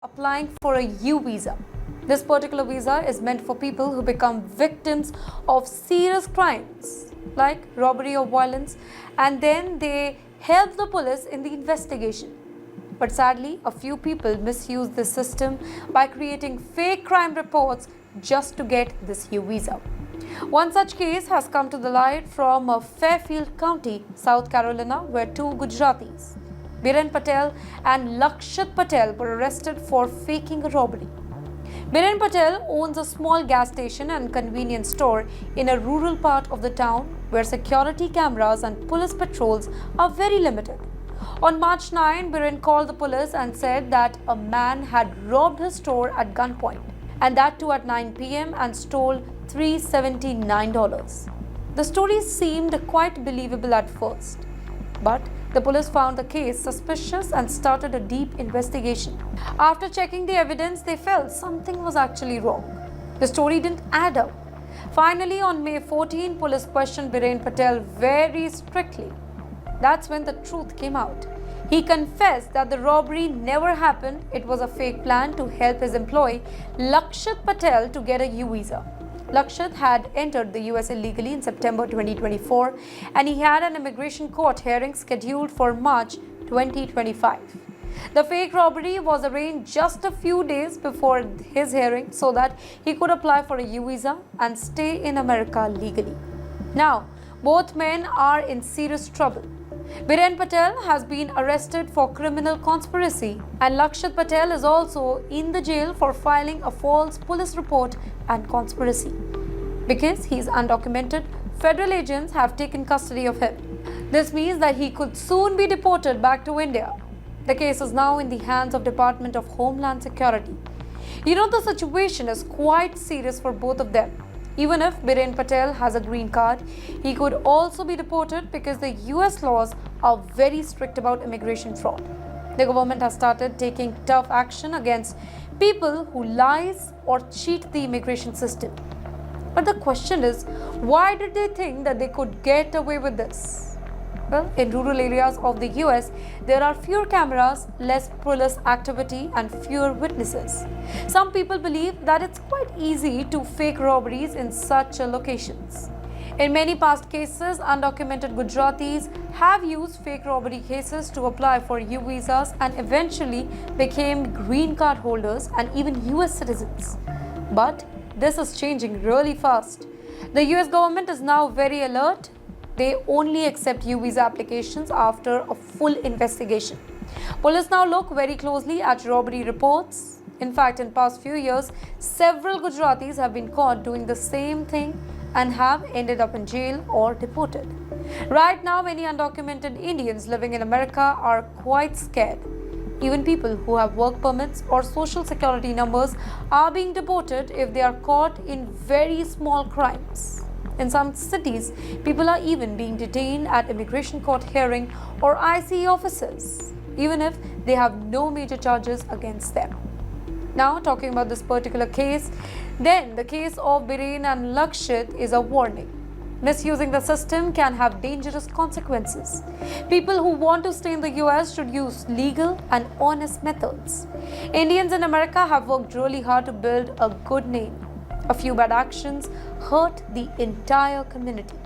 applying for a U visa. This particular visa is meant for people who become victims of serious crimes like robbery or violence, and then they help the police in the investigation. But sadly, a few people misuse this system by creating fake crime reports just to get this U visa. One such case has come to the light from Fairfield County, South Carolina, where two Gujaratis, Biren Patel and Lakshit Patel, were arrested for faking a robbery. Biren Patel owns a small gas station and convenience store in a rural part of the town where security cameras and police patrols are very limited. On March 9, Biren called the police and said that a man had robbed his store at gunpoint, and that too at 9 p.m. and stole $379. The story seemed quite believable at first, but the police found the case suspicious and started a deep investigation. After checking the evidence, they felt something was actually wrong. The story didn't add up. Finally, on May 14, police questioned Biren Patel very strictly. That's when the truth came out. He confessed that the robbery never happened. It was a fake plan to help his employee, Lakshit Patel, to get a U visa. Lakshit had entered the US illegally in September 2024, and he had an immigration court hearing scheduled for March 2025. The fake robbery was arranged just a few days before his hearing so that he could apply for a U visa and stay in America legally. Now, both men are in serious trouble. Biren Patel has been arrested for criminal conspiracy, and Lakshit Patel is also in the jail for filing a false police report and conspiracy. Because he is undocumented, federal agents have taken custody of him. This means that he could soon be deported back to India. The case is now in the hands of Department of Homeland Security. The situation is quite serious for both of them. Even if Biren Patel has a green card, he could also be deported because the US laws are very strict about immigration fraud. The government has started taking tough action against people who lies or cheat the immigration system. But the question is, why did they think that they could get away with this? Well, in rural areas of the US, there are fewer cameras, less police activity, and fewer witnesses. Some people believe that it's quite easy to fake robberies in such locations. In many past cases, undocumented Gujaratis have used fake robbery cases to apply for U visas and eventually became green card holders and even US citizens. But this is changing really fast. The US government is now very alert. They only accept U visa applications after a full investigation. Police now look very closely at robbery reports. In fact, in past few years, several Gujaratis have been caught doing the same thing and have ended up in jail or deported. Right now, many undocumented Indians living in America are quite scared. Even people who have work permits or social security numbers are being deported if they are caught in very small crimes. In some cities, people are even being detained at immigration court hearing or ICE offices, even if they have no major charges against them. Now, talking about this particular case, then the case of Biren and Lakshit is a warning. Misusing the system can have dangerous consequences. People who want to stay in the US should use legal and honest methods. Indians in America have worked really hard to build a good name. A few bad actions hurt the entire community.